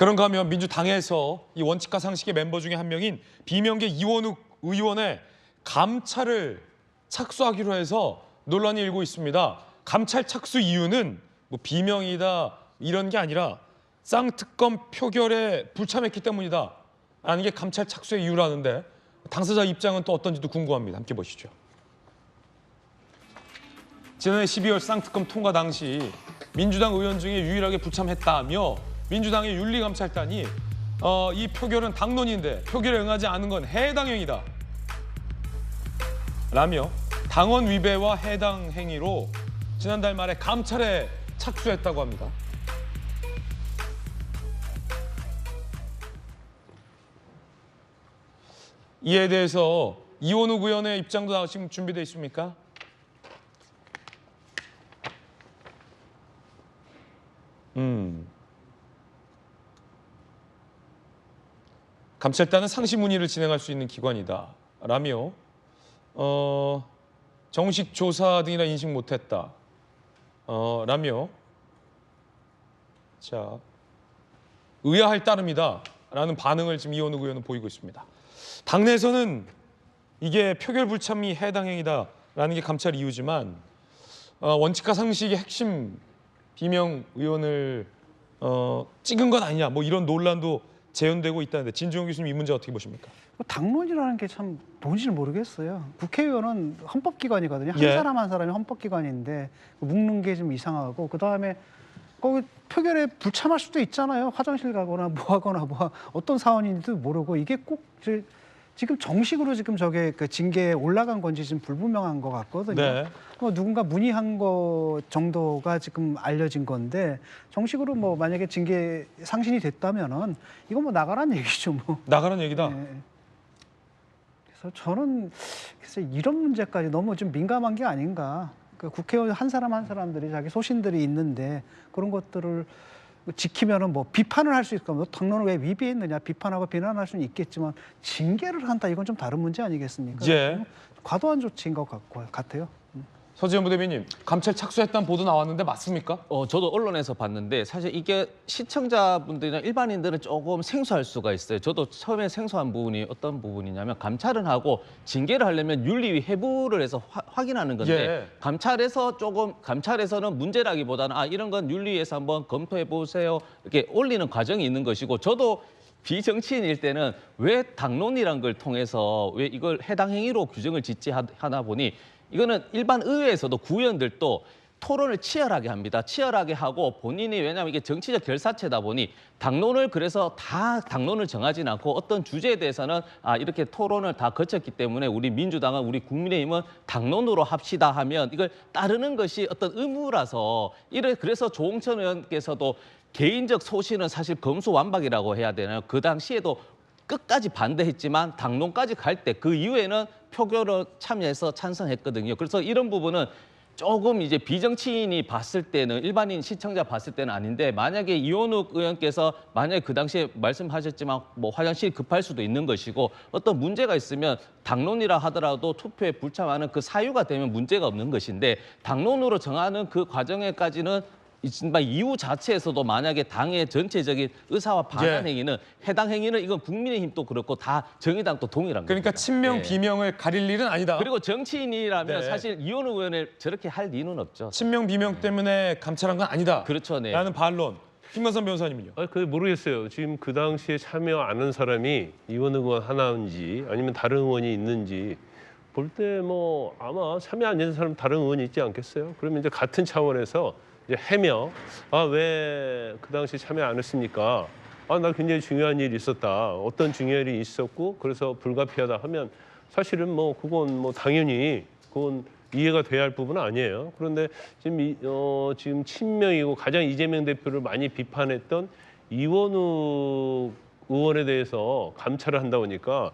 그런가 하면 민주당에서 이 원칙과 상식의 멤버 중에 한 명인 비명계 이원욱 의원의 감찰을 착수하기로 해서 논란이 일고 있습니다. 감찰 착수 이유는 뭐 비명이다 이런 게 아니라 쌍특검 표결에 불참했기 때문이다 라는 게 감찰 착수의 이유라는데 당사자 입장은 또 어떤지도 궁금합니다. 함께 보시죠. 지난해 12월 쌍특검 통과 당시 민주당 의원 중에 유일하게 불참했다며 민주당의 윤리감찰단이 이 표결은 당론인데 표결에 응하지 않은 건 해당행위다 라며 당원 위배와 해당 행위로 지난달 말에 감찰에 착수했다고 합니다. 이에 대해서 이원욱 의원의 입장도 지금 준비되어 있습니까? 감찰단은 상시 문의를 진행할 수 있는 기관이다 라며 정식 조사 등이라 인식 못했다 라며 자 의아할 따름이다 라는 반응을 지금 이원욱 의원은 보이고 있습니다. 당내에서는 이게 표결 불참이 해당 행위다 라는 게 감찰 이유지만 원칙과 상식의 핵심 비명 의원을 찍은 건 아니냐 뭐 이런 논란도 재현되고 있다는데 진주영 교수님 이 문제 어떻게 보십니까? 당론이라는 게 참 뭔지를 모르겠어요. 국회의원은 헌법기관이거든요. 한 사람 한 사람이 헌법기관인데 묶는 게 좀 이상하고 그다음에 거기 표결에 불참할 수도 있잖아요. 화장실 가거나 뭐 하거나 뭐 어떤 사안인지도 모르고 이게 꼭 지금 정식으로 지금 저게 그 징계에 올라간 건지 지금 불분명한 것 같거든요. 네. 뭐 누군가 문의한 거 정도가 지금 알려진 건데 정식으로 뭐 만약에 징계 상신이 됐다면은 이거 뭐 나가라는 얘기죠, 뭐. 나가는 얘기다. 네. 그래서 저는 이런 문제까지 너무 좀 민감한 게 아닌가. 그 국회의원 한 사람 한 사람들이 자기 소신들이 있는데 그런 것들을 지키면은 뭐 비판을 할 수 있을까? 뭐 당론을 왜 위배했느냐 비판하고 비난할 수는 있겠지만 징계를 한다 이건 좀 다른 문제 아니겠습니까? 예. 과도한 조치인 것 같아요. 서지현 부대변인 감찰 착수했다는 보도 나왔는데 맞습니까? 저도 언론에서 봤는데 사실 이게 시청자분들이나 일반인들은 조금 생소할 수가 있어요. 저도 처음에 생소한 부분이 어떤 부분이냐면 감찰은 하고 징계를 하려면 윤리위 해부를 해서 확인하는 건데 예. 감찰에서는 문제라기보다는 이런 건 윤리위에서 한번 검토해 보세요 이렇게 올리는 과정이 있는 것이고 저도 비정치인일 때는 왜 당론이란 걸 통해서 왜 이걸 해당 행위로 규정을 짓지 하나 보니 이거는 일반 의회에서도 구의원들도 토론을 치열하게 합니다. 치열하게 하고 본인이 왜냐하면 이게 정치적 결사체다 보니 당론을 그래서 다 당론을 정하진 않고 어떤 주제에 대해서는 이렇게 토론을 다 거쳤기 때문에 우리 민주당은 우리 국민의힘은 당론으로 합시다 하면 이걸 따르는 것이 어떤 의무라서 그래서 조홍천 의원께서도 개인적 소신은 사실 검수완박이라고 해야 되나요? 그 당시에도 끝까지 반대했지만 당론까지 갈 때 그 이후에는 표결을 참여해서 찬성했거든요. 그래서 이런 부분은 조금 이제 비정치인이 봤을 때는 일반인 시청자 봤을 때는 아닌데 만약에 이원욱 의원께서 만약에 그 당시에 말씀하셨지만 뭐 화장실 급할 수도 있는 것이고 어떤 문제가 있으면 당론이라 하더라도 투표에 불참하는 그 사유가 되면 문제가 없는 것인데 당론으로 정하는 그 과정에까지는 이후 자체에서도 만약에 당의 전체적인 의사와 반한 행위는 해당 행위는 이건 국민의힘도 그렇고 다 정의당도 동일한 그러니까 겁니다. 친명 비명을 가릴 일은 아니다. 그리고 정치인이라면 네. 사실 이원욱 의원을 저렇게 할 이유는 없죠. 친명 비명 때문에 감찰한 건 아니다. 그렇죠, 네. 라는 반론. 김관선 변호사님은요? 그게 모르겠어요. 지금 그 당시에 참여 안 한 사람이 이원욱 의원 하나인지 아니면 다른 의원이 있는지 볼 때 뭐 아마 참여 안 한 사람 다른 의원이 있지 않겠어요? 그러면 이제 같은 차원에서 이제 해명, 왜 그 당시 참여 안 했습니까? 나 굉장히 중요한 일이 있었다. 어떤 중요한 일이 있었고 그래서 불가피하다 하면 사실은 뭐 그건 뭐 당연히 그건 이해가 돼야 할 부분은 아니에요. 그런데 지금 친명이고 가장 이재명 대표를 많이 비판했던 이원욱 의원에 대해서 감찰을 한다 보니까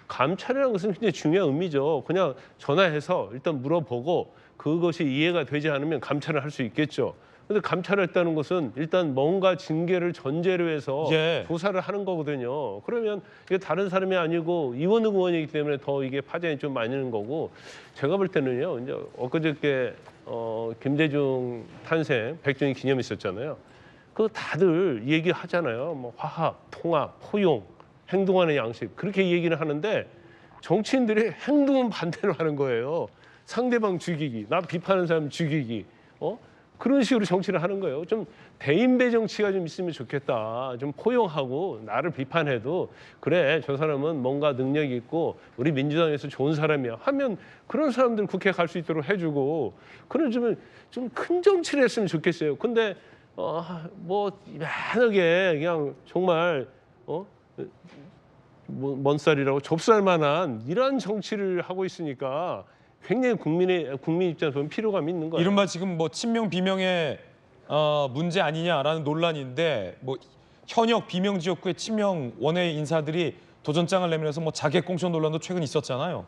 감찰이라는 것은 굉장히 중요한 의미죠. 그냥 전화해서 일단 물어보고 그것이 이해가 되지 않으면 감찰을 할 수 있겠죠. 그런데 감찰을 했다는 것은 일단 뭔가 징계를 전제로 해서 조사를 하는 거거든요. 그러면 이게 다른 사람이 아니고 이원욱 의원이기 때문에 더 이게 파장이 좀 많이 있는 거고 제가 볼 때는요. 이제 엊그저께 김대중 탄생 100주년 기념이 있었잖아요. 그 다들 얘기하잖아요. 뭐 화합, 통합, 포용, 행동하는 양식 그렇게 얘기를 하는데 정치인들이 행동은 반대로 하는 거예요. 상대방 죽이기, 나 비판하는 사람 죽이기, 그런 식으로 정치를 하는 거예요. 좀 대인배 정치가 좀 있으면 좋겠다. 좀 포용하고 나를 비판해도 그래 저 사람은 뭔가 능력이 있고 우리 민주당에서 좋은 사람이야 하면 그런 사람들 국회 갈 수 있도록 해주고 그런 좀 큰 정치를 했으면 좋겠어요. 근데 뭐 이만하게 그냥 정말 먼 쌀이라고 좁쌀만한 이런 정치를 하고 있으니까 굉장히 국민 입장에서 보면 피로감이 있는 거예요. 이른바 지금 뭐 친명 비명의 문제 아니냐라는 논란인데 뭐 현역 비명 지역구의 친명 원외 인사들이 도전장을 내밀어서 뭐 자객 공천 논란도 최근 있었잖아요.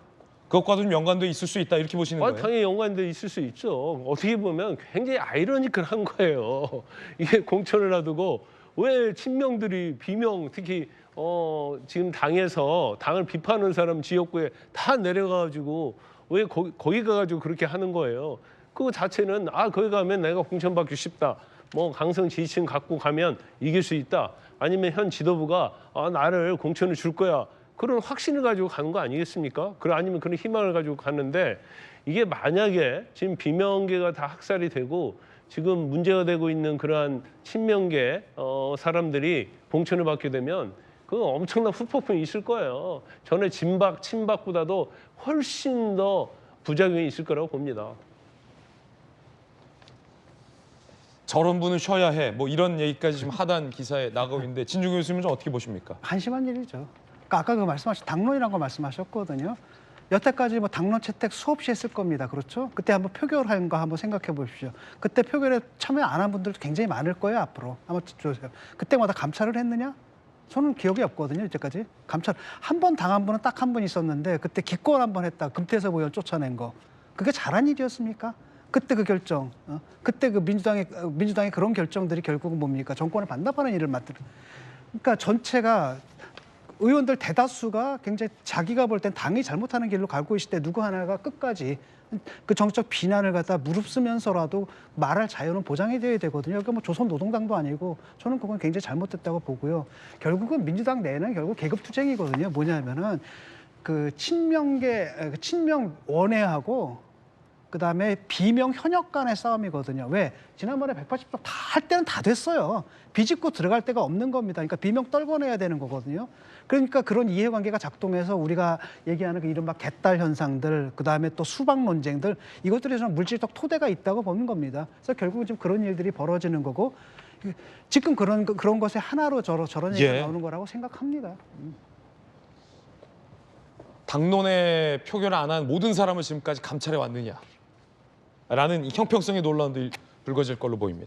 그것과도 좀 연관돼 있을 수 있다 이렇게 보시는 거예요? 당연히 연관돼 있을 수 있죠. 어떻게 보면 굉장히 아이러니컬한 거예요. 이게 공천을 놔두고 왜 친명들이 비명 특히 지금 당에서 당을 비판하는 사람 지역구에 다 내려가가지고 왜 거기 가가지고 그렇게 하는 거예요. 그거 자체는 거기 가면 내가 공천받기 쉽다. 뭐 강성 지지층 갖고 가면 이길 수 있다. 아니면 현 지도부가 나를 공천을 줄 거야. 그런 확신을 가지고 가는 거 아니겠습니까? 아니면 그런 희망을 가지고 갔는데 이게 만약에 지금 비명계가 다 학살이 되고 지금 문제가 되고 있는 그러한 친명계 사람들이 공천을 받게 되면 그 엄청난 후폭풍이 있을 거예요. 전에 친박보다도 훨씬 더 부작용이 있을 거라고 봅니다. 저런 분은 쉬어야 해. 뭐 이런 얘기까지 지금 하단 기사에 나가고 있는데 진중규 교수님은 좀 어떻게 보십니까? 한심한 일이죠. 그러니까 아까 그 말씀하신 당론이라는 거 말씀하셨거든요. 여태까지 뭐 당론 채택 수없이 했을 겁니다. 그렇죠? 그때 한번 표결한 거 한번 생각해 보십시오. 그때 표결에 참여 안 한 분들도 굉장히 많을 거예요. 앞으로 한번 보세요. 그때마다 감찰을 했느냐? 저는 기억이 없거든요. 이때까지 감찰 한 번 당한 분은 딱 한 분 있었는데 그때 기권 한 번 했다. 금태섭 의원 쫓아낸 거 그게 잘한 일이었습니까? 그때 그 결정, 그때 그 민주당의 그런 결정들이 결국은 뭡니까? 정권을 반납하는 일을 맡는. 그러니까 전체가 의원들 대다수가 굉장히 자기가 볼 땐 당이 잘못하는 길로 가고 있을 때 누구 하나가 끝까지 그 정책 비난을 갖다 무릅쓰면서라도 말할 자유는 보장이 돼야 되거든요. 그러니까 뭐 조선노동당도 아니고 저는 그건 굉장히 잘못됐다고 보고요. 결국은 민주당 내는 결국 계급투쟁이거든요. 뭐냐면은 그 친명 원외하고 그다음에 비명 현역 간의 싸움이거든요. 왜? 지난번에 180석 다 할 때는 다 됐어요. 비집고 들어갈 데가 없는 겁니다. 그러니까 비명 떨궈내야 되는 거거든요. 그러니까 그런 이해관계가 작동해서 우리가 얘기하는 그 이른바 개딸 현상들, 그다음에 또 수박 논쟁들 이것들이 좀 물질적 토대가 있다고 보는 겁니다. 그래서 결국은 좀 그런 일들이 벌어지는 거고 지금 그런 것의 하나로 저런 얘기가 나오는 거라고 생각합니다. 당론에 표결을 안 한 모든 사람을 지금까지 감찰해 왔느냐? 라는 이 형평성의 논란도 불거질 걸로 보입니다.